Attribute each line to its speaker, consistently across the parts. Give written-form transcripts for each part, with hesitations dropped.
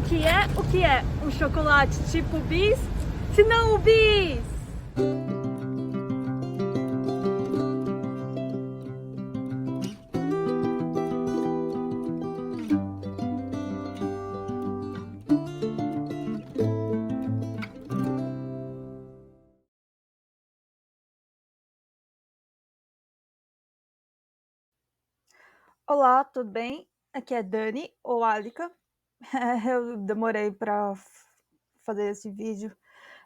Speaker 1: O que é um chocolate tipo bis, se não o bis? Olá, tudo bem? Aqui é Dani, ou Alika. Eu demorei para fazer esse vídeo,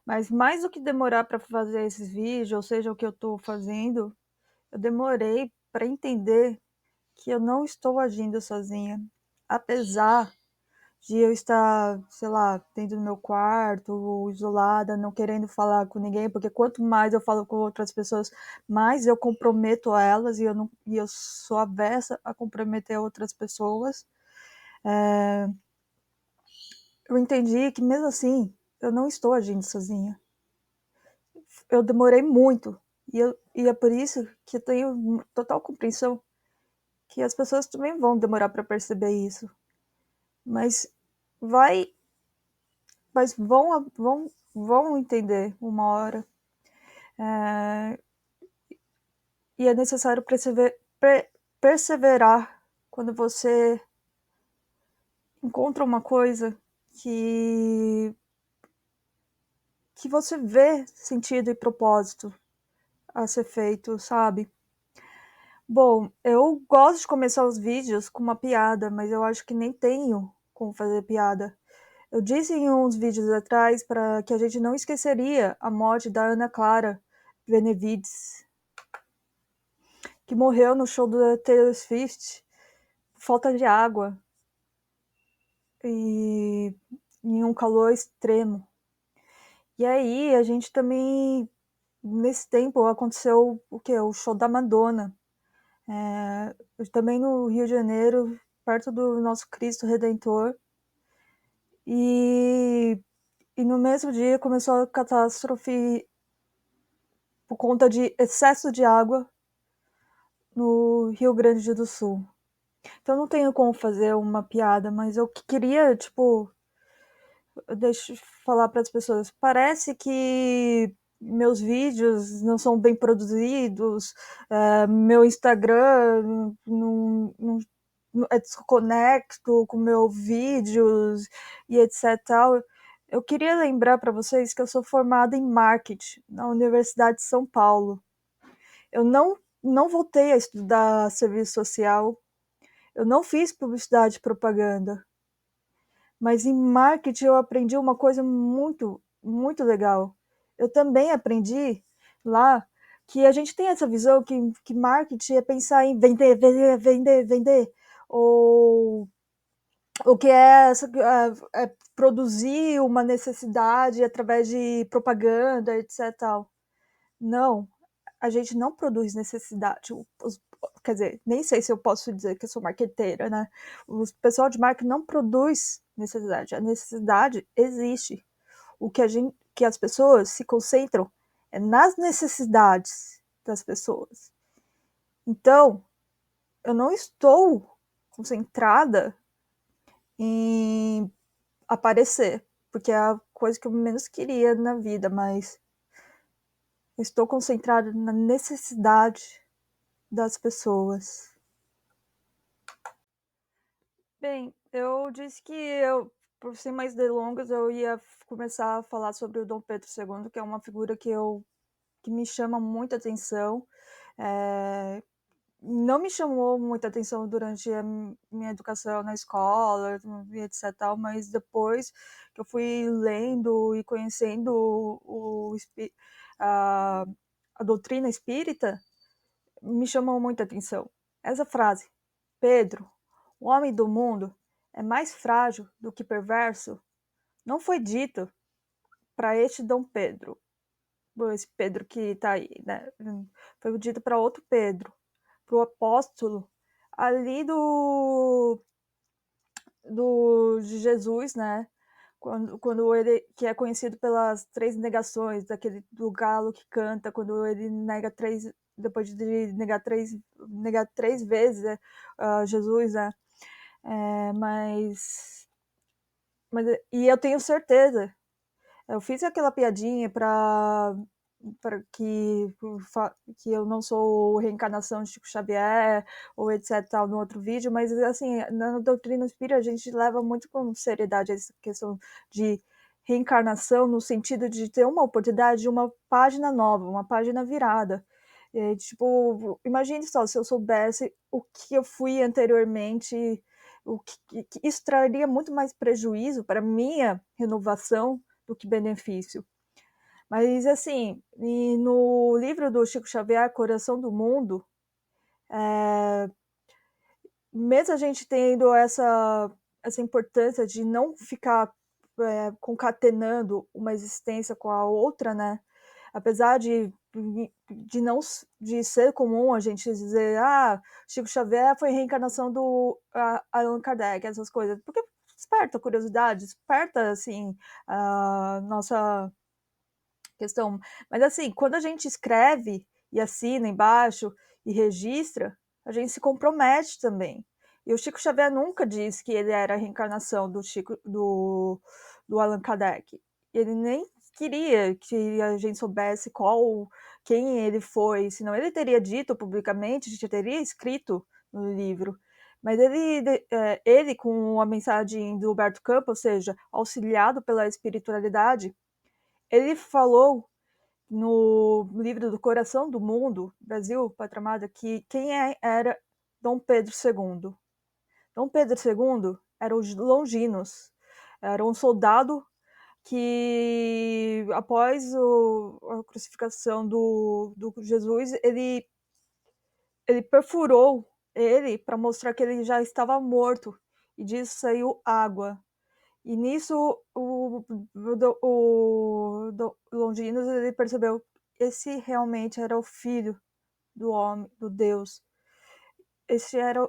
Speaker 1: mas mais do que demorar para fazer esses vídeos, ou seja, o que eu estou fazendo, eu demorei para entender que eu não estou agindo sozinha. Apesar de eu estar, sei lá, dentro do meu quarto, isolada, não querendo falar com ninguém, porque quanto mais eu falo com outras pessoas, mais eu comprometo elas e eu sou avessa a comprometer outras pessoas. Eu entendi que mesmo assim eu não estou agindo sozinha. Eu demorei muito e é por isso que eu tenho total compreensão que as pessoas também vão demorar para perceber isso, mas vai, mas vão entender uma hora. É, e é necessário perseverar quando você encontra uma coisa que, que você vê sentido e propósito a ser feito, sabe? Bom, eu gosto de começar os vídeos com uma piada, mas eu acho que nem tenho como fazer piada. Eu disse em uns vídeos atrás para que a gente não esqueceria a morte da Ana Clara Benevides, que morreu no show da Taylor Swift, falta de água e em um calor extremo. E aí a gente também, nesse tempo, aconteceu o que? O show da Madonna. Também no Rio de Janeiro, perto do nosso Cristo Redentor. E, e no mesmo dia começou a catástrofe por conta de excesso de água no Rio Grande do Sul. Então não tenho como fazer uma piada, mas eu queria, tipo, deixa eu falar para as pessoas. Parece que meus vídeos não são bem produzidos, meu Instagram não é desconecto com meus vídeos e etc. Eu queria lembrar para vocês que eu sou formada em marketing na Universidade de São Paulo. Eu não voltei a estudar serviço social, eu não fiz publicidade e propaganda, mas em marketing eu aprendi uma coisa muito legal. Eu também aprendi lá que a gente tem essa visão que marketing é pensar em vender, vender, vender, vender, ou o que é produzir uma necessidade através de propaganda, etc. Não, a gente não produz necessidade. Quer dizer, nem sei se eu posso dizer que eu sou marqueteira, né? O pessoal de marketing não produz necessidade. A necessidade existe. Que as pessoas se concentram é nas necessidades das pessoas. Então, eu não estou concentrada em aparecer, porque é a coisa que eu menos queria na vida, mas eu estou concentrada na necessidade das pessoas. Bem, eu disse que por sem mais delongas, eu ia começar a falar sobre o Dom Pedro II, que é uma figura que me chama muita atenção. É, não me chamou muita atenção durante a minha educação na escola, etc. Mas depois que eu fui lendo e conhecendo a, a doutrina espírita, me chamou muita atenção. Essa frase, Pedro, o homem do mundo é mais frágil do que perverso, não foi dito para este Dom Pedro, esse Pedro que está aí, né? Foi dito para outro Pedro, para o apóstolo ali de Jesus, né? Quando ele, que é conhecido pelas 3 negações, daquele do galo que canta, quando ele nega 3, depois de negar três vezes Jesus, né? Mas e eu tenho certeza, eu fiz aquela piadinha para que eu não sou reencarnação de Chico Xavier ou etc tal no outro vídeo, mas assim, na doutrina espírita a gente leva muito com seriedade essa questão de reencarnação no sentido de ter uma oportunidade de uma página nova, uma página virada. Tipo, imagine só, se eu soubesse o que eu fui anteriormente, isso traria muito mais prejuízo para minha renovação do que benefício. Mas, assim, no livro do Chico Xavier, Coração do Mundo, mesmo a gente tendo essa importância de não ficar concatenando uma existência com a outra, né? Apesar de não de ser comum a gente dizer, Chico Xavier foi reencarnação do Allan Kardec, essas coisas, porque desperta curiosidade, desperta assim a nossa questão. Mas assim, quando a gente escreve e assina embaixo e registra, a gente se compromete também. E o Chico Xavier nunca disse que ele era a reencarnação do Allan Kardec. Ele nem queria que a gente soubesse quem ele foi, senão ele teria dito publicamente, já teria escrito no livro. Mas ele, com a mensagem do Humberto Campos, ou seja, auxiliado pela espiritualidade, ele falou no livro do Coração do Mundo, Brasil, Pátria Amada, que era Dom Pedro II. Dom Pedro II era os Longinos, era um soldado que, após a crucificação do Jesus, ele perfurou ele para mostrar que ele já estava morto, e disso saiu água. E nisso o Longinos ele percebeu que esse realmente era o filho do homem, do Deus. Esse era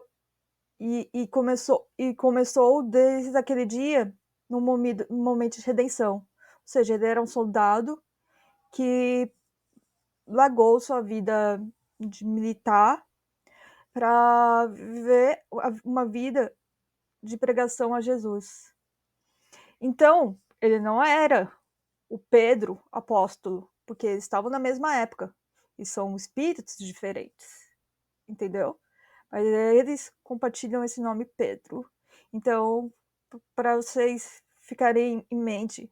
Speaker 1: começou desde aquele dia no momento de redenção. Ou seja, ele era um soldado que largou sua vida de militar para viver uma vida de pregação a Jesus. Então, ele não era o Pedro apóstolo, porque eles estavam na mesma época e são espíritos diferentes, entendeu? Mas eles compartilham esse nome Pedro. Então, para vocês ficarem em mente,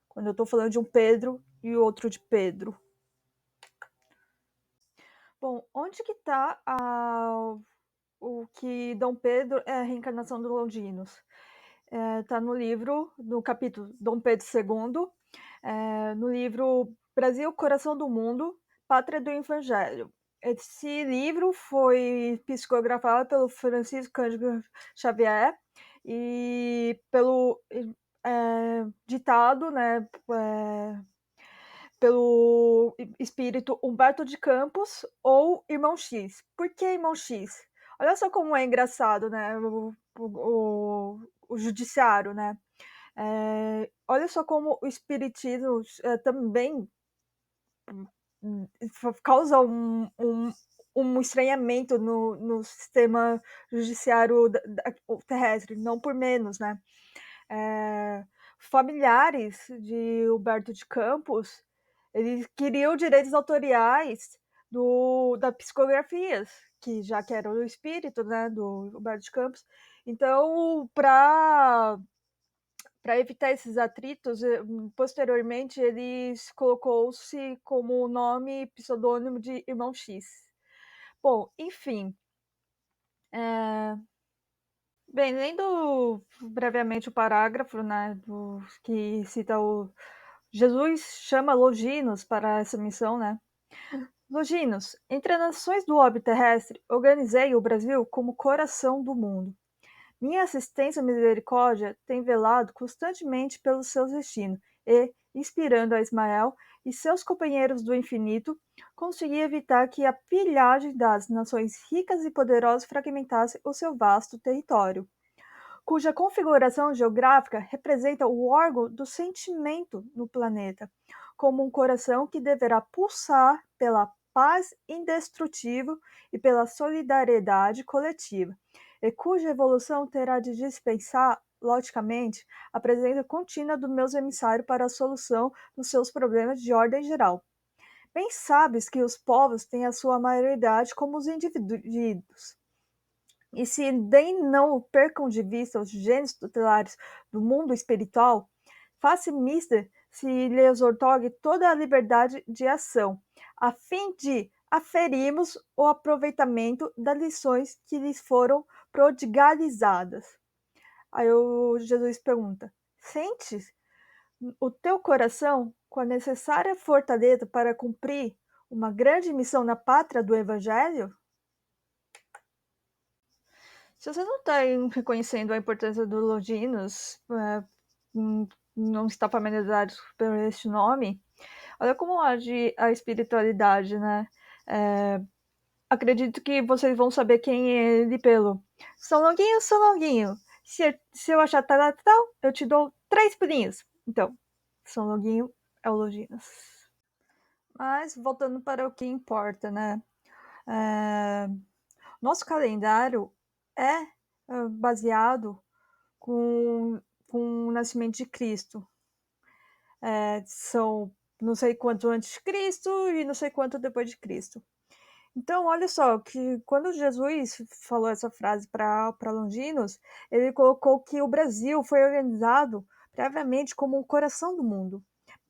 Speaker 1: quando eu estou falando de um Pedro e outro de Pedro. Bom, onde que está o que Dom Pedro é a reencarnação do Longinos? Está no livro, no capítulo Dom Pedro II, no livro Brasil, Coração do Mundo, Pátria do Evangelho. Esse livro foi psicografado pelo Francisco Cândido Xavier e pelo ditado, né, pelo espírito Humberto de Campos ou Irmão X. Por que Irmão X? Olha só como é engraçado, né, o judiciário, né? Olha só como o espiritismo também causa um estranhamento no sistema judiciário terrestre, não por menos, né? Familiares de Humberto de Campos, eles queriam direitos autoriais das psicografias, já que era o espírito, né, do Humberto de Campos. Então, para evitar esses atritos, posteriormente eles colocou-se como nome pseudônimo de Irmão X. Bom, enfim. Bem, lendo brevemente o parágrafo, né, que cita o Jesus chama Longinos para essa missão, né? Longinos, entre as nações do orbe terrestre, organizei o Brasil como coração do mundo. Minha assistência e misericórdia tem velado constantemente pelos seus destinos e, inspirando a Ismael e seus companheiros do infinito, consegui evitar que a pilhagem das nações ricas e poderosas fragmentasse o seu vasto território, cuja configuração geográfica representa o órgão do sentimento no planeta, como um coração que deverá pulsar pela paz indestrutível e pela solidariedade coletiva, e cuja evolução terá de dispensar logicamente, a presença contínua do meu emissário para a solução dos seus problemas de ordem geral. Bem sabes que os povos têm a sua maioridade como os indivíduos. E se bem não percam de vista os gênios tutelares do mundo espiritual, faça mister se lhes outorgue toda a liberdade de ação, a fim de aferirmos o aproveitamento das lições que lhes foram prodigalizadas. Aí Jesus pergunta: sentes o teu coração com a necessária fortaleza para cumprir uma grande missão na pátria do Evangelho? Se você não está reconhecendo a importância do Longinos, não está familiarizado por este nome, olha como age a espiritualidade, né? Acredito que vocês vão saber quem é ele pelo São Longuinho, São Longuinho. Se eu achar tal, eu te dou 3 pulinhos. Então, São Longuinho é o Longinos. Mas, voltando para o que importa, né? Nosso calendário é baseado com o nascimento de Cristo. São não sei quanto antes de Cristo e não sei quanto depois de Cristo. Então, olha só, que quando Jesus falou essa frase para Longinos, ele colocou que o Brasil foi organizado previamente como o coração do mundo.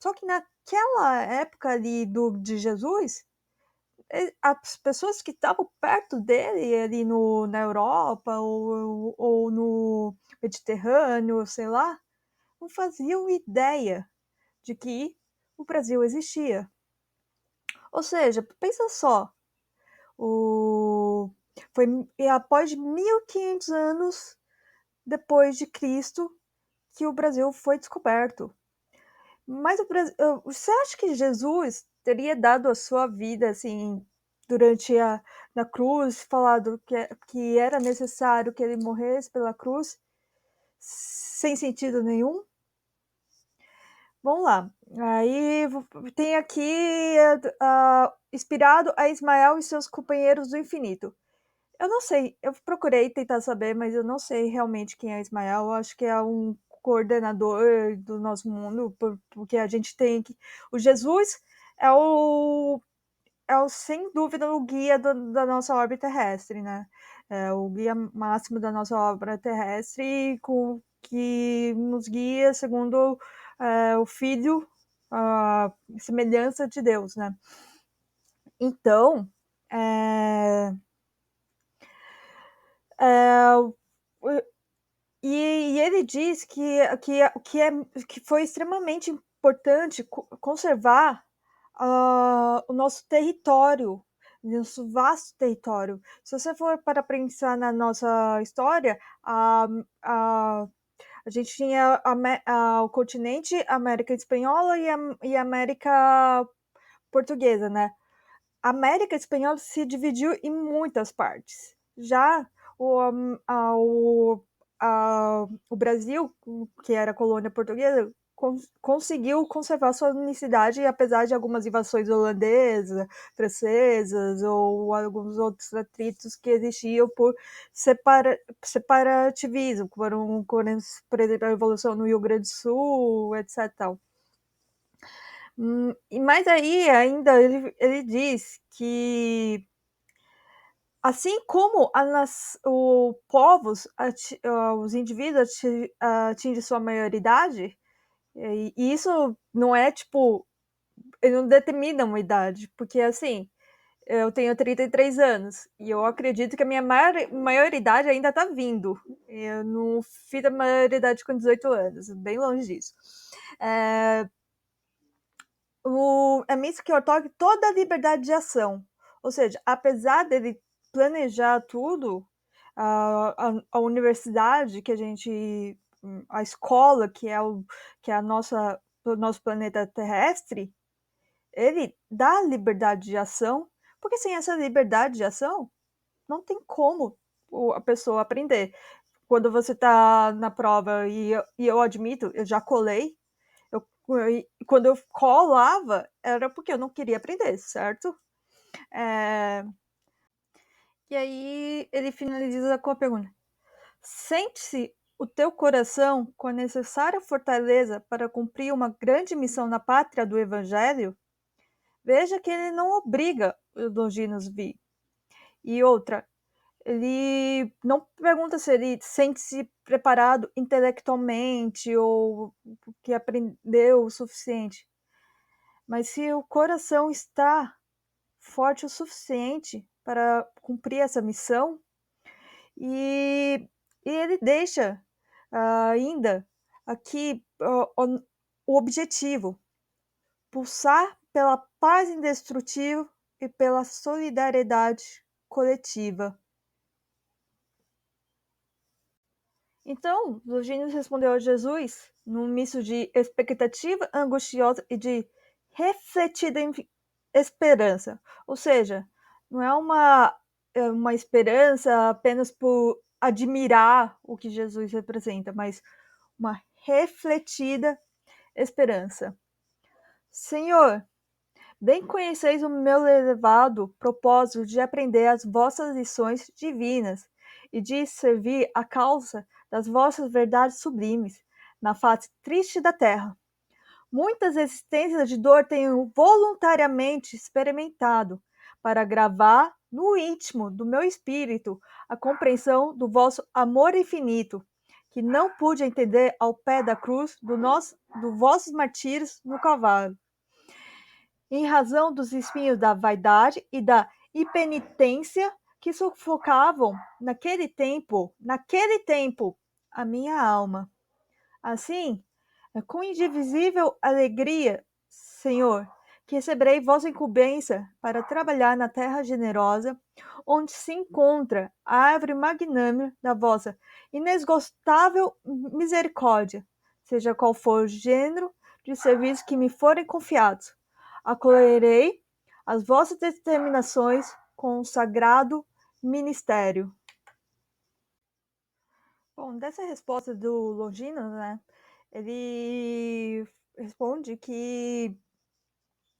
Speaker 1: Só que naquela época ali de Jesus, as pessoas que estavam perto dele, ali na Europa ou no Mediterrâneo, sei lá, não faziam ideia de que o Brasil existia. Ou seja, pensa só, foi após 1500 anos depois de Cristo que o Brasil foi descoberto. Mas você acha que Jesus teria dado a sua vida assim durante na cruz, falado que era necessário que ele morresse pela cruz, sem sentido nenhum? Vamos lá. Aí tem aqui inspirado a Ismael e seus companheiros do infinito. Eu não sei, eu procurei tentar saber, mas eu não sei realmente quem é Ismael. Eu acho que é um coordenador do nosso mundo, porque a gente tem que. O Jesus é sem dúvida, o guia da nossa órbita terrestre, né? É o guia máximo da nossa órbita terrestre, que nos guia segundo o Filho, a semelhança de Deus, né? Então, e ele diz que foi extremamente importante conservar o nosso território, nosso vasto território. Se você for para pensar na nossa história, a gente tinha o continente América Espanhola e América Portuguesa, né? A América Espanhola se dividiu em muitas partes. Já o, o, o Brasil, que era colônia portuguesa, conseguiu conservar sua unicidade, apesar de algumas invasões holandesas, francesas ou alguns outros atritos que existiam por separativismo, por exemplo, a Revolução no Rio Grande do Sul, etc. Mas aí ainda ele diz que assim como os povos, os indivíduos atingem sua maioridade, e isso não é tipo, ele não determina uma idade, porque assim, eu tenho 33 anos e eu acredito que a minha maioridade ainda está vindo. Eu não fiz a maioridade com 18 anos, bem longe disso. É misto que otorga toda a liberdade de ação. Ou seja, apesar dele planejar tudo, a universidade que a escola que é o nosso planeta terrestre, ele dá liberdade de ação, porque sem essa liberdade de ação, não tem como a pessoa aprender. Quando você está na prova, e eu admito, eu já colei, quando eu colava, era porque eu não queria aprender, certo? E aí ele finaliza com a pergunta: sente-se o teu coração com a necessária fortaleza para cumprir uma grande missão na pátria do Evangelho, veja que ele não obriga os Longinos vir. E outra, ele não pergunta se ele sente-se preparado intelectualmente ou que aprendeu o suficiente, mas se o coração está forte o suficiente para cumprir essa missão, e ele deixa ainda aqui o objetivo: pulsar pela paz indestrutível e pela solidariedade coletiva. Então, Longínquo respondeu a Jesus num misto de expectativa angustiosa e de refletida esperança. Ou seja, não é uma esperança apenas por admirar o que Jesus representa, mas uma refletida esperança. Senhor, bem conheceis o meu elevado propósito de aprender as vossas lições divinas e de servir a causa das vossas verdades sublimes na face triste da terra. Muitas existências de dor tenho voluntariamente experimentado para gravar no íntimo do meu espírito a compreensão do vosso amor infinito, que não pude entender ao pé da cruz do vossos martírios no Calvário, em razão dos espinhos da vaidade e da impenitência que sufocavam naquele tempo, a minha alma. Assim, é com indivisível alegria, Senhor, que receberei vossa incumbência para trabalhar na terra generosa, onde se encontra a árvore magnânima da vossa inesgotável misericórdia, seja qual for o gênero de serviço que me forem confiados. Acolherei as vossas determinações com o sagrado ministério. Bom, dessa resposta do Longinos, né, ele responde que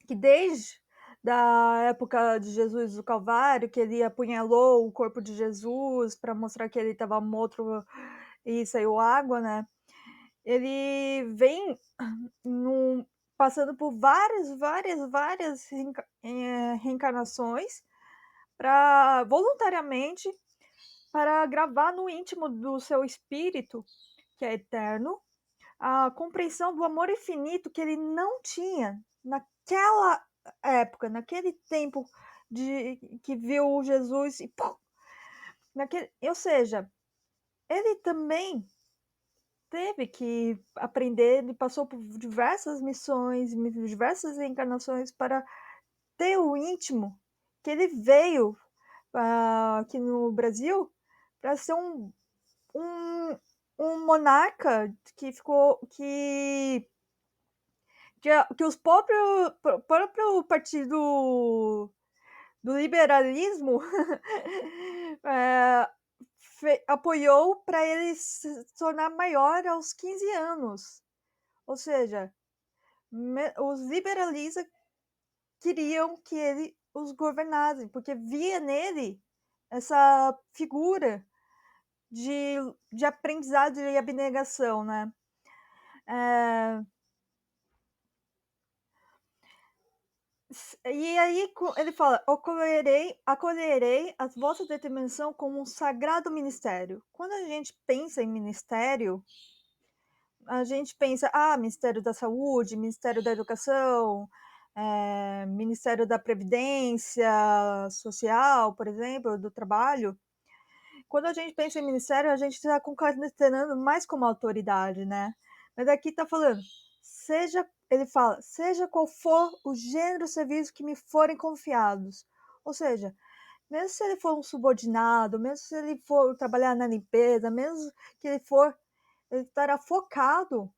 Speaker 1: desde da época de Jesus do Calvário, que ele apunhalou o corpo de Jesus para mostrar que ele estava morto e saiu água, né? Ele vem passando por várias reencarnações para voluntariamente para gravar no íntimo do seu espírito, que é eterno, a compreensão do amor infinito que ele não tinha naquela época, naquele tempo que viu Jesus e pum, ou seja, ele também teve que aprender, ele passou por diversas missões, diversas encarnações para ter o íntimo que ele veio aqui no Brasil para ser um, um monarca que ficou que os próprio partido do liberalismo apoiou para ele se tornar maior aos 15 anos. Ou seja, os liberalistas queriam que ele os governasse, porque via nele essa figura de aprendizado e abnegação, né? E aí ele fala: acolherei as vossas determinação como um sagrado ministério. Quando a gente pensa em ministério, a gente pensa, Ministério da Saúde, Ministério da Educação, Ministério da Previdência Social, por exemplo, do Trabalho. Quando a gente pensa em ministério, a gente está concatenando mais como autoridade, né? Mas aqui está falando, ele fala, seja qual for o gênero de serviço que me forem confiados. Ou seja, mesmo se ele for um subordinado, mesmo se ele for trabalhar na limpeza, mesmo que ele estará focado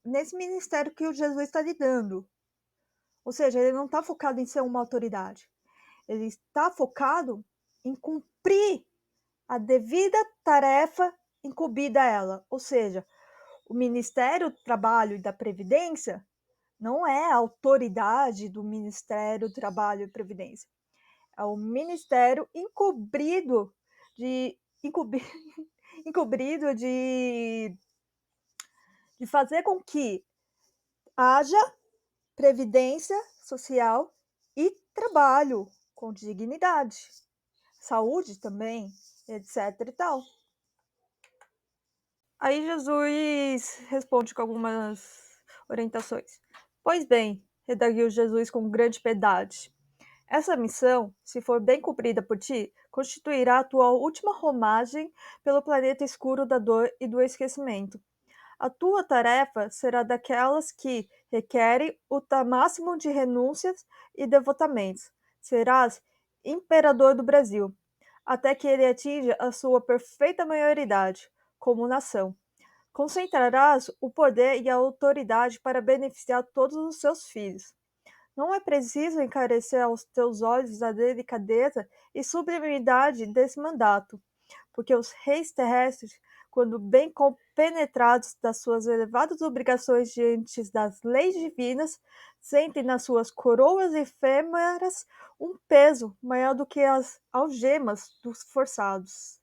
Speaker 1: nesse ministério que o Jesus está lhe dando. Ou seja, ele não está focado em ser uma autoridade. Ele está focado em cumprir a devida tarefa incumbida a ela. Ou seja, o Ministério do Trabalho e da Previdência não é a autoridade do Ministério do Trabalho e Previdência. É o Ministério incumbido incumbido de fazer com que haja previdência social e trabalho com dignidade, saúde também, etc e tal. Aí Jesus responde com algumas orientações. Pois bem, redarguiu Jesus com grande piedade, essa missão, se for bem cumprida por ti, constituirá a tua última romagem pelo planeta escuro da dor e do esquecimento. A tua tarefa será daquelas que requerem o máximo de renúncias e devotamentos. Serás imperador do Brasil, até que ele atinja a sua perfeita maioridade como nação. Concentrarás o poder e a autoridade para beneficiar todos os seus filhos. Não é preciso encarecer aos teus olhos a delicadeza e sublimidade desse mandato, porque os reis terrestres, quando bem compenetrados das suas elevadas obrigações diante das leis divinas, sentem nas suas coroas efêmeras um peso maior do que as algemas dos forçados.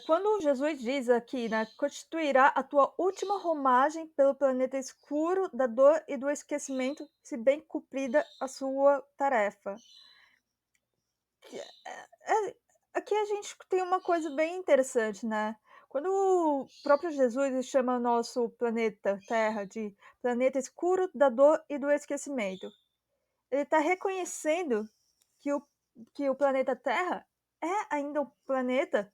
Speaker 1: Quando Jesus diz aqui, né, constituirá a tua última romagem pelo planeta escuro da dor e do esquecimento, se bem cumprida a sua tarefa. Aqui a gente tem uma coisa bem interessante, né? Quando o próprio Jesus chama o nosso planeta Terra de planeta escuro da dor e do esquecimento, ele está reconhecendo que o planeta Terra é ainda um planeta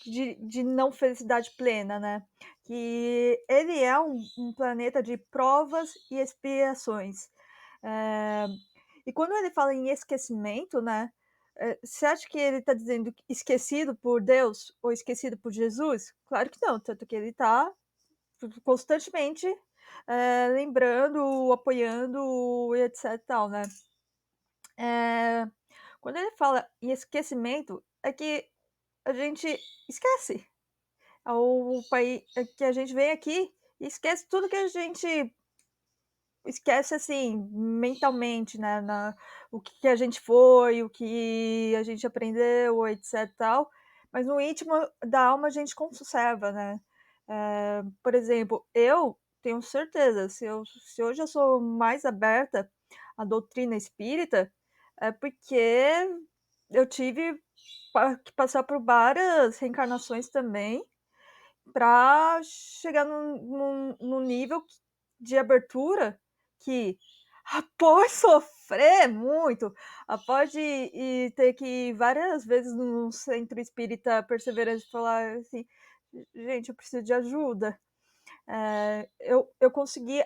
Speaker 1: de não felicidade plena, né? Que ele é um planeta de provas e expiações. É, e quando ele fala em esquecimento, né? Você acha que ele está dizendo esquecido por Deus ou esquecido por Jesus? Claro que não, tanto que ele está constantemente lembrando, apoiando e etc. Tal, né? Quando ele fala em esquecimento, é que a gente esquece. É o país que a gente vem aqui e esquece tudo que a gente esquece assim, mentalmente, né? O que a gente foi, o que a gente aprendeu, etc. Tal, mas no íntimo da alma a gente conserva, né? Por exemplo, eu tenho certeza, se hoje eu sou mais aberta à doutrina espírita, é porque eu tive que passar por várias reencarnações também para chegar num nível de abertura que, após sofrer muito, após ir ter que ir várias vezes num centro espírita perseverante e falar assim, gente, eu preciso de ajuda. Eu consegui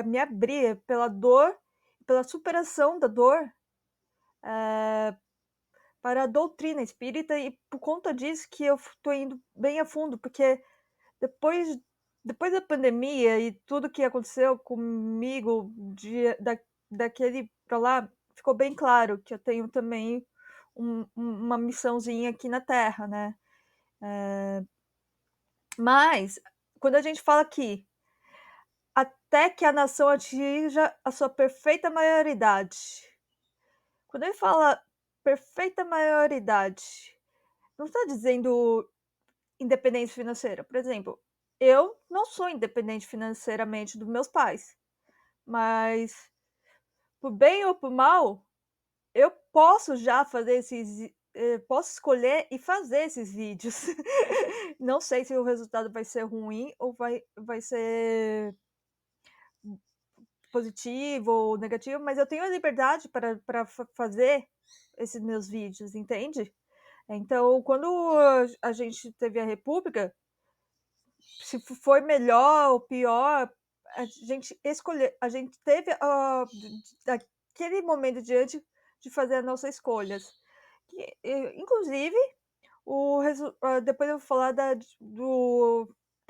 Speaker 1: me abrir pela dor, pela superação da dor, para a doutrina espírita e por conta disso que eu estou indo bem a fundo, porque depois, depois da pandemia e tudo que aconteceu comigo daquele para lá, ficou bem claro que eu tenho também uma missãozinha aqui na Terra, né? Mas, quando a gente fala aqui, até que a nação atinja a sua perfeita maioridade. Quando ele fala perfeita maioridade, não está dizendo independência financeira. Por exemplo, eu não sou independente financeiramente dos meus pais, mas por bem ou por mal, eu posso já fazer posso escolher e fazer esses vídeos. Não sei se o resultado vai ser ruim ou vai ser positivo ou negativo, mas eu tenho a liberdade para fazer esses meus vídeos, entende? Então, quando a gente teve a República, se foi melhor ou pior, a gente teve daquele momento diante de fazer as nossas escolhas. Inclusive, depois eu vou falar da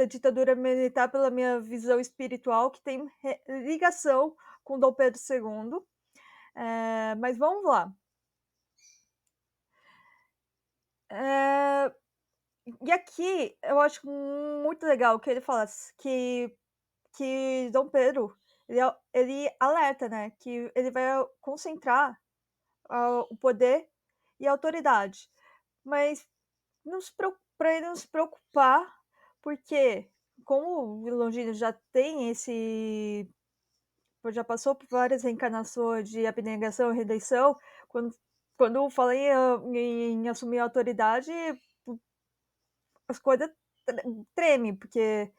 Speaker 1: ditadura militar pela minha visão espiritual, que tem ligação com Dom Pedro II. Mas vamos lá. E aqui eu acho muito legal que ele fala que Dom Pedro ele alerta, né, que ele vai concentrar o poder e a autoridade. Mas para ele não se preocupar, porque como o Longino já tem esse já passou por várias reencarnações de abnegação e redenção, quando, quando fala em assumir a autoridade, as coisas tremem, porque,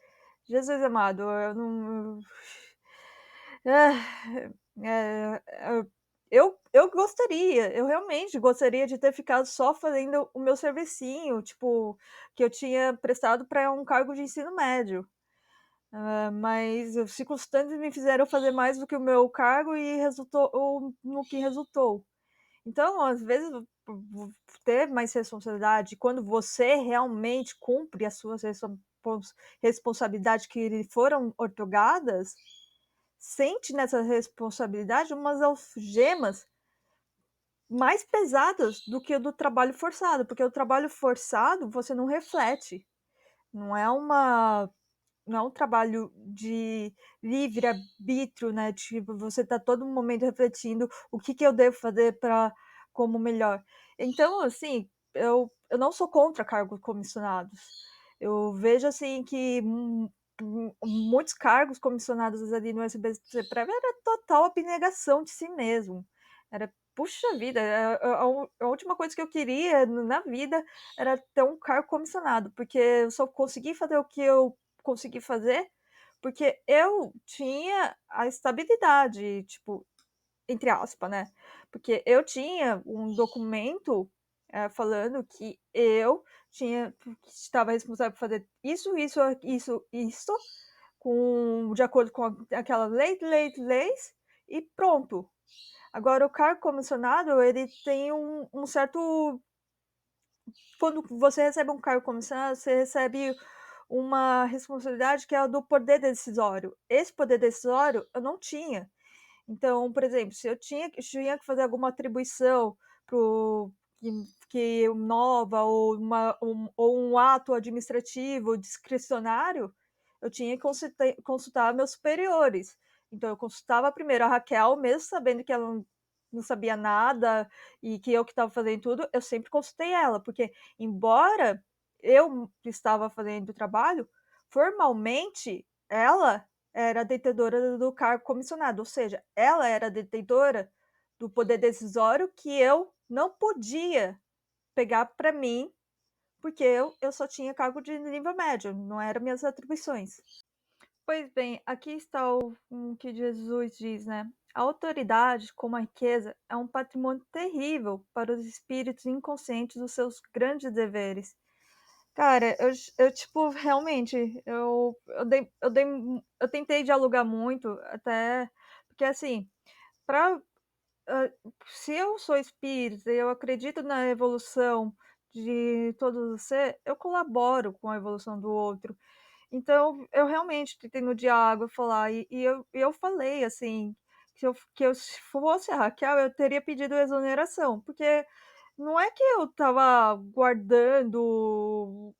Speaker 1: Jesus amado, eu não. Eu gostaria, eu realmente gostaria de ter ficado só fazendo o meu servicinho, tipo, que eu tinha prestado para um cargo de ensino médio. Mas as circunstâncias me fizeram fazer mais do que o meu cargo e resultou no que resultou. Então, às vezes, ter mais responsabilidade, quando você realmente cumpre as suas responsabilidades que lhe foram otorgadas, sente nessa responsabilidade umas algemas mais pesadas do que o do trabalho forçado, porque o trabalho forçado você não reflete, não é uma não é um trabalho de livre arbítrio, né? Tipo, você tá todo momento refletindo o que eu devo fazer para como melhor. Então, assim, eu não sou contra cargos comissionados. Eu vejo assim que muitos cargos comissionados ali no SBC Prévio era total abnegação de si mesmo. Era, puxa vida, a última coisa que eu queria na vida era ter um cargo comissionado, porque eu só consegui fazer o que eu consegui fazer porque eu tinha a estabilidade, tipo, entre aspas, né? Porque eu tinha um documento falando que eu tinha que estava responsável por fazer isso, de acordo com aquela leis, e pronto. Agora, o cargo comissionado, ele tem um certo. Quando você recebe um cargo comissionado, você recebe uma responsabilidade que é a do poder decisório. Esse poder decisório eu não tinha. Então, por exemplo, se eu tinha que fazer alguma atribuição pro que nova ou um ato administrativo discricionário, eu tinha que consultar meus superiores. Então, eu consultava primeiro a Raquel, mesmo sabendo que ela não sabia nada e que eu que estava fazendo tudo, eu sempre consultei ela, porque embora eu estava fazendo o trabalho, formalmente ela era detentora do cargo comissionado, ou seja, ela era detentora do poder decisório que eu não podia pegar para mim, porque eu só tinha cargo de nível médio, não eram minhas atribuições. Pois bem, aqui está o que Jesus diz, né? A autoridade, como a riqueza, é um patrimônio terrível para os espíritos inconscientes dos seus grandes deveres. Cara, eu tipo, realmente, eu tentei dialogar muito, até, porque assim, pra, se eu sou espírita e eu acredito na evolução de todos os seres, eu colaboro com a evolução do outro. Então, eu realmente tentei no diálogo falar, eu falei assim, que eu, se fosse a Raquel, eu teria pedido exoneração, porque não é que eu estava guardando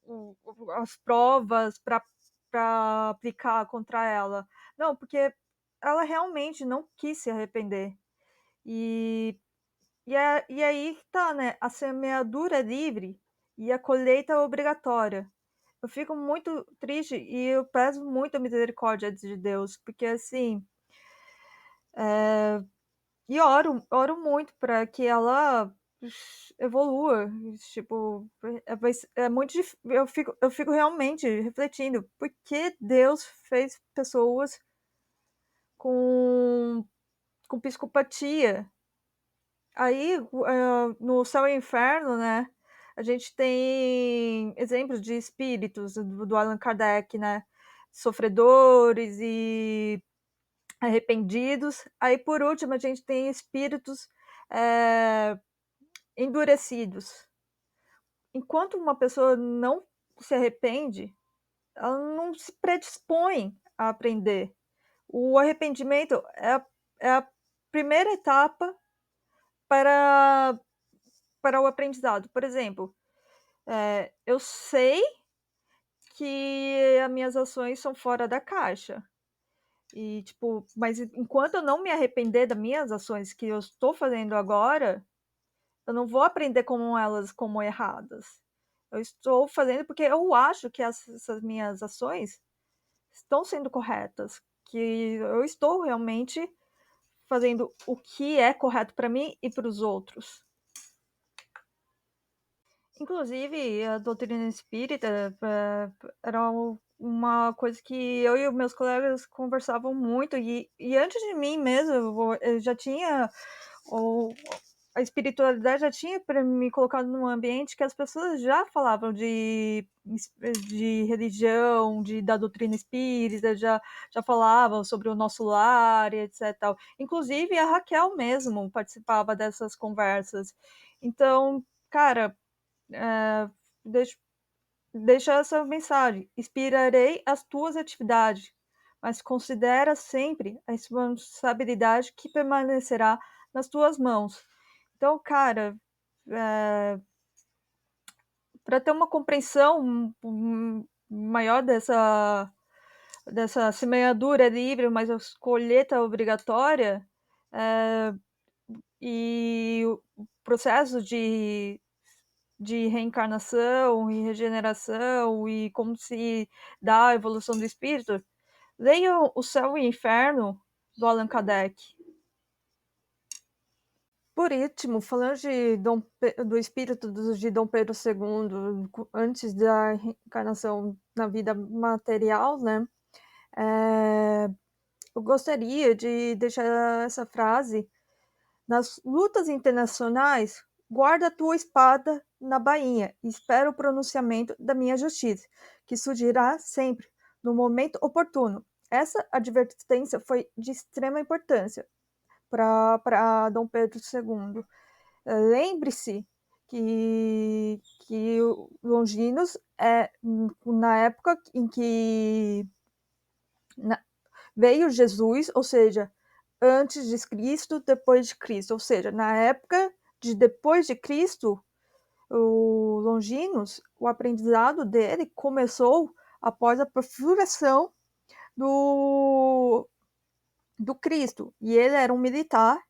Speaker 1: as provas para aplicar contra ela. Não, porque ela realmente não quis se arrepender. E, e aí tá, né? A semeadura é livre e a colheita é obrigatória. Eu fico muito triste e eu peço muito a misericórdia de Deus, porque assim. E oro muito para que ela evolua. Tipo, é muito difícil. Eu fico realmente refletindo por que Deus fez pessoas com, com psicopatia. Aí, no céu e inferno, né? A gente tem exemplos de espíritos do Allan Kardec, né? Sofredores e arrependidos. Aí, por último, a gente tem espíritos é, endurecidos. Enquanto uma pessoa não se arrepende, ela não se predispõe a aprender. O arrependimento é a primeira etapa para, para o aprendizado. Por exemplo, eu sei que as minhas ações são fora da caixa. E, tipo, mas enquanto eu não me arrepender das minhas ações que eu estou fazendo agora, eu não vou aprender como elas como erradas. Eu estou fazendo porque eu acho que essas minhas ações estão sendo corretas, que eu estou realmente fazendo o que é correto para mim e para os outros. Inclusive, a doutrina espírita era uma coisa que eu e os meus colegas conversavam muito, e antes de mim mesmo, eu já tinha, ou, a espiritualidade já tinha me colocado num ambiente que as pessoas já falavam de religião, da doutrina espírita, já falavam sobre o nosso lar, e etc. Tal. Inclusive, a Raquel mesmo participava dessas conversas. Então, cara, é, deixo, deixa essa mensagem. Inspirarei as tuas atividades, mas considera sempre a responsabilidade que permanecerá nas tuas mãos. Então, cara, para ter uma compreensão maior dessa semeadura livre, mas a colheita obrigatória, é, e o processo de reencarnação e regeneração e como se dá a evolução do espírito, leiam O Céu e o Inferno, do Allan Kardec. Por último, falando do espírito de Dom Pedro II, antes da reencarnação na vida material, né? Eu gostaria de deixar essa frase: nas lutas internacionais, guarda a tua espada na bainha e espera o pronunciamento da minha justiça, que surgirá sempre, no momento oportuno. Essa advertência foi de extrema importância para Dom Pedro II. Lembre-se que Longinos na época em que veio Jesus, ou seja, antes de Cristo, depois de Cristo, ou seja, na época de depois de Cristo, o Longinos, o aprendizado dele começou após a perfuração do Cristo, e ele era um militar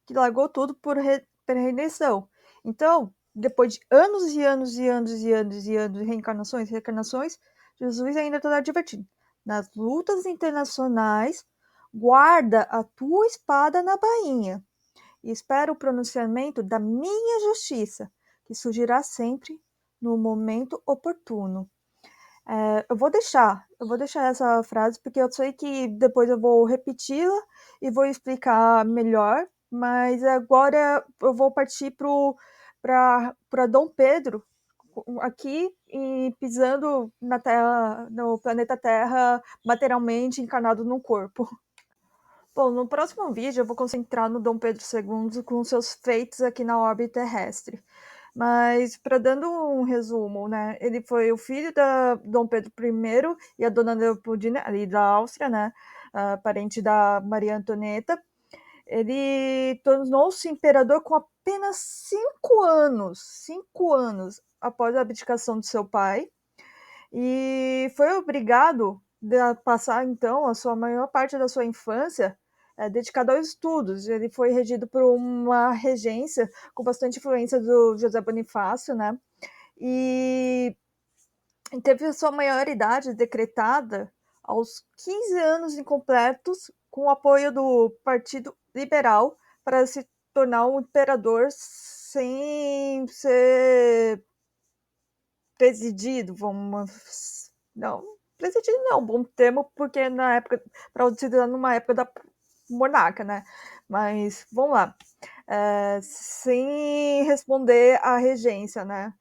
Speaker 1: que largou tudo por redenção. Então, depois de anos e anos e anos e anos e anos de reencarnações, Jesus ainda está advertindo: nas lutas internacionais, guarda a tua espada na bainha e espera o pronunciamento da minha justiça, que surgirá sempre no momento oportuno. Eu vou deixar essa frase porque eu sei que depois eu vou repeti-la e vou explicar melhor, mas agora eu vou partir para Dom Pedro, aqui e pisando na Terra, no planeta Terra, materialmente encarnado num corpo. Bom, no próximo vídeo eu vou concentrar no Dom Pedro II com seus feitos aqui na órbita terrestre. Mas, para dando um resumo, né? Ele foi o filho da Dom Pedro I e a Dona Leopoldina, ali da Áustria, né? Parente da Maria Antonieta. Ele tornou-se imperador com apenas 5 anos após a abdicação de seu pai, e foi obrigado a passar, então, a sua maior parte da sua infância dedicado aos estudos. Ele foi regido por uma regência com bastante influência do José Bonifácio, né? E teve a sua maioridade decretada aos 15 anos incompletos, com o apoio do Partido Liberal, para se tornar um imperador sem ser presidido, não, presidido não é um bom termo, porque na época, para se dar numa época da monarca, né? Mas vamos lá. Sem responder à regência, né?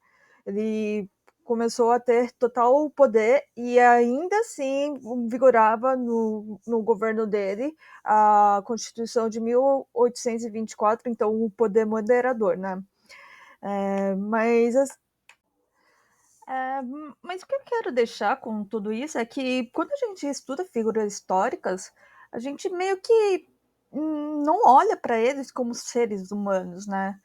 Speaker 1: Ele começou a ter total poder e ainda assim vigorava no governo dele a Constituição de 1824, então o poder moderador, né? Mas mas o que eu quero deixar com tudo isso é que quando a gente estuda figuras históricas, a gente meio que não olha para eles como seres humanos, né?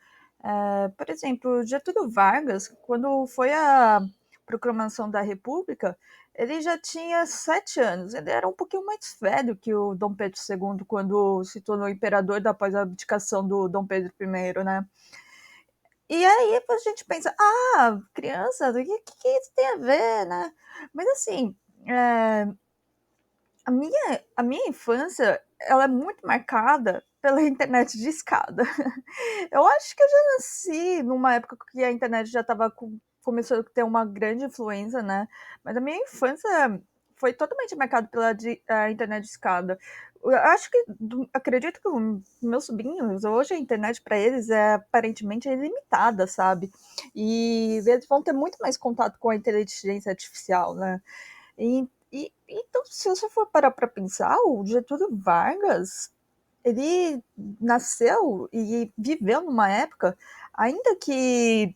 Speaker 1: Por exemplo, Getúlio Vargas, quando foi a proclamação da República, ele já tinha 7 anos. Ele era um pouquinho mais velho que o Dom Pedro II, quando se tornou imperador após a abdicação do Dom Pedro I, né? E aí a gente pensa, ah, criança, o que isso tem a ver, né? Mas assim, é, a minha infância, ela é muito marcada pela internet de escada. Eu acho que eu já nasci numa época que a internet já estava começou a ter uma grande influência, né? Mas a minha infância foi totalmente marcada pela a internet de escada. Eu acho que, acredito que os meus sobrinhos, hoje a internet para eles é aparentemente ilimitada, sabe? E eles vão ter muito mais contato com a inteligência artificial, né? Então, se você for parar para pensar, o Getúlio Vargas, ele nasceu e viveu numa época, ainda que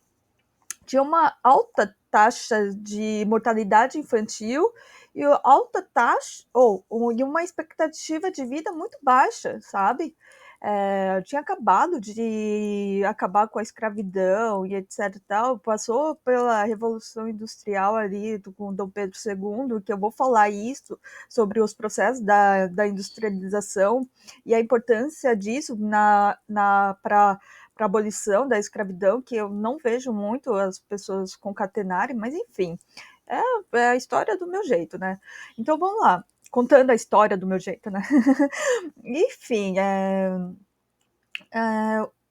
Speaker 1: tinha uma alta taxa de mortalidade infantil e alta taxa e uma expectativa de vida muito baixa, sabe? Tinha acabado de acabar com a escravidão e etc e tal, passou pela Revolução Industrial ali com Dom Pedro II, que eu vou falar isso sobre os processos da industrialização e a importância disso para a abolição da escravidão, que eu não vejo muito as pessoas concatenarem, mas enfim, é a história do meu jeito, né? Então vamos lá, contando a história do meu jeito, né? Enfim,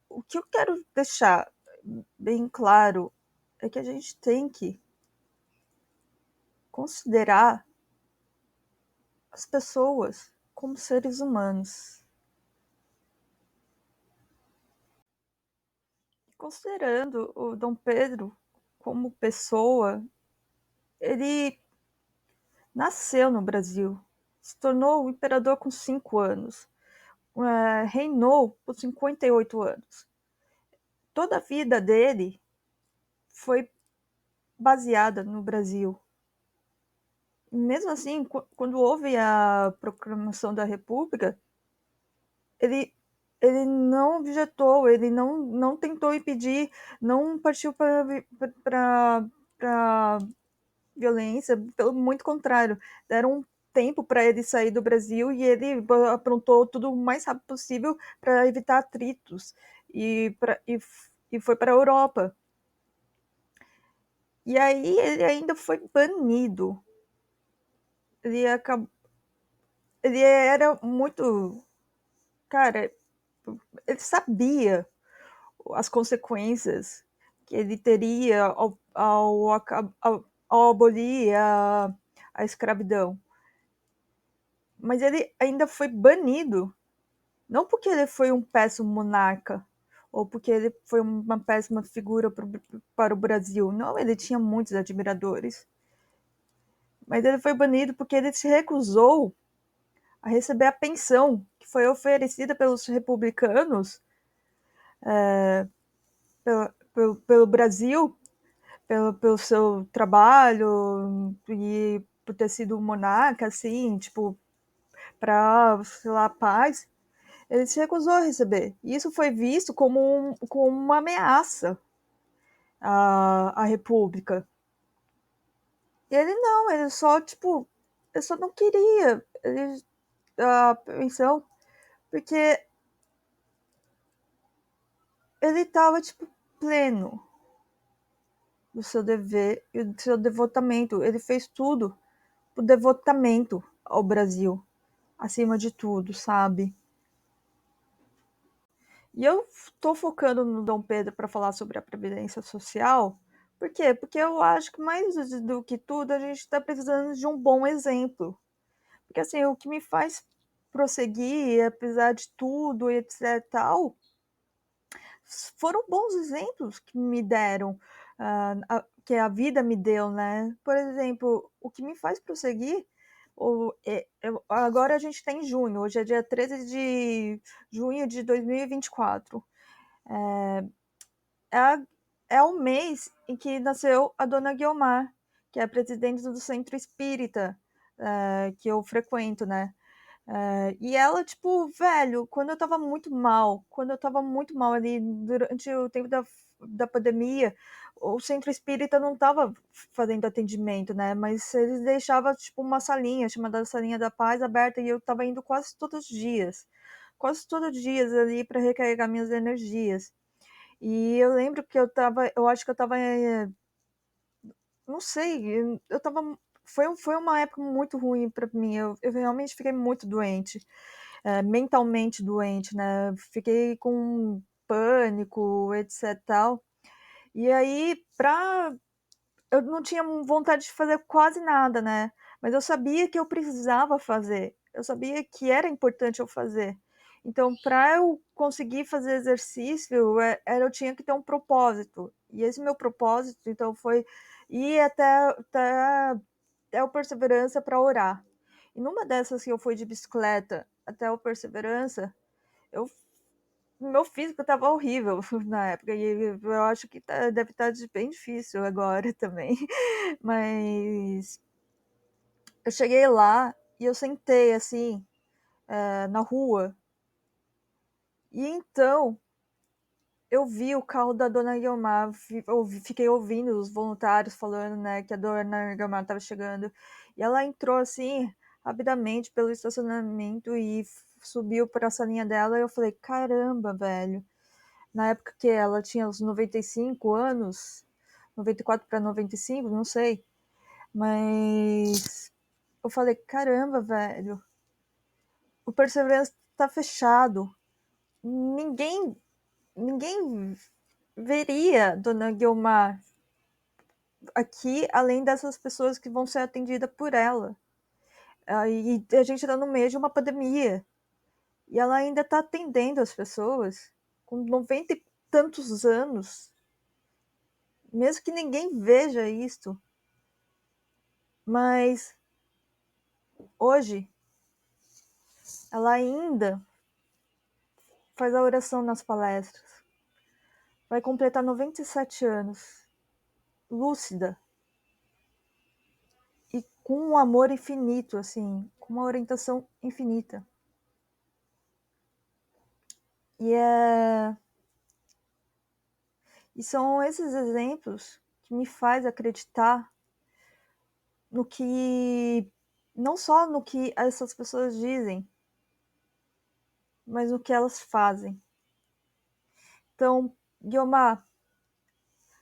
Speaker 1: o que eu quero deixar bem claro é que a gente tem que considerar as pessoas como seres humanos. Considerando o Dom Pedro como pessoa, ele nasceu no Brasil, se tornou imperador com 5 anos, reinou por 58 anos. Toda a vida dele foi baseada no Brasil. E mesmo assim, quando houve a proclamação da República, ele, ele não objetou, ele não tentou impedir, não partiu para violência, pelo muito contrário, deram um tempo para ele sair do Brasil e ele aprontou tudo o mais rápido possível para evitar atritos e foi para a Europa. E aí ele ainda foi banido. Ele, acabou, ele era muito. Cara, ele sabia as consequências que ele teria ao abolir a escravidão. Mas ele ainda foi banido, não porque ele foi um péssimo monarca, ou porque ele foi uma péssima figura para o Brasil. Não, ele tinha muitos admiradores. Mas ele foi banido porque ele se recusou a receber a pensão que foi oferecida pelos republicanos pelo Brasil, pelo seu trabalho e por ter sido um monarca, assim, tipo, para, sei lá, paz. Ele se recusou a receber. E isso foi visto como uma ameaça à República. E ele não, ele só, tipo, ele só não queria a pensão, porque ele estava, tipo, pleno do seu dever e do seu devotamento. Ele fez tudo por devotamento ao Brasil, acima de tudo, sabe? E eu estou focando no Dom Pedro para falar sobre a Previdência Social. Por quê? Porque eu acho que mais do que tudo a gente está precisando de um bom exemplo. Porque assim, o que me faz prosseguir, apesar de tudo, etc e tal, foram bons exemplos que me deram, que a vida me deu, né? Por exemplo, o que me faz prosseguir, agora a gente está em junho, hoje é dia 13 de junho de 2024. É, é o mês em que nasceu a dona Guiomar, que é a presidente do Centro Espírita, que eu frequento, né? E ela, tipo, velho, quando eu tava muito mal ali durante o tempo da pandemia, o centro espírita não tava fazendo atendimento, né? Mas eles deixavam, tipo, uma salinha chamada Salinha da Paz aberta e eu tava indo quase todos os dias ali para recarregar minhas energias. E eu lembro que eu acho que eu estava, não sei, eu estava, foi uma época muito ruim para mim. Eu realmente fiquei muito doente, mentalmente doente, né? Fiquei com pânico, etc. Tal. E aí, eu não tinha vontade de fazer quase nada, né? Mas eu sabia que eu precisava fazer. Eu sabia que era importante eu fazer. Então, para eu conseguir fazer exercício, eu tinha que ter um propósito. E esse meu propósito, então, foi ir até o Perseverança para orar. E numa dessas que eu fui de bicicleta até o Perseverança, eu meu físico estava horrível na época, e eu acho que deve estar bem difícil agora também. Mas eu cheguei lá e eu sentei assim, na rua, e então eu vi o carro da dona Guiomar, fiquei ouvindo os voluntários falando, né, que a dona Guiomar estava chegando, e ela entrou assim, rapidamente pelo estacionamento e subiu para a salinha dela, e eu falei, caramba, velho, na época que ela tinha uns 95 anos, 94 para 95, não sei, mas eu falei, caramba, velho, o Perseverance tá fechado. Ninguém veria Dona Guiomar aqui, além dessas pessoas que vão ser atendidas por ela. E a gente está no meio de uma pandemia. E ela ainda está atendendo as pessoas com 90 e tantos anos, mesmo que ninguém veja isto. Mas hoje ela ainda faz a oração nas palestras. Vai completar 97 anos, lúcida e com um amor infinito, assim, com uma orientação infinita. E é e são esses exemplos que me faz acreditar no que não só no que essas pessoas dizem, mas no que elas fazem. Então, Guiomar,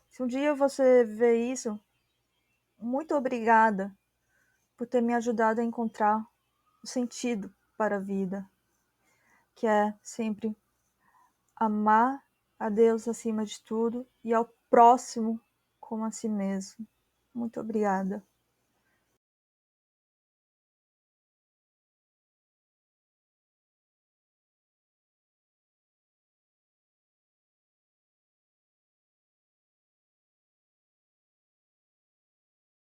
Speaker 1: se um dia você vê isso, muito obrigada por ter me ajudado a encontrar o sentido para a vida, que é sempre amar a Deus acima de tudo e ao próximo como a si mesmo. Muito obrigada.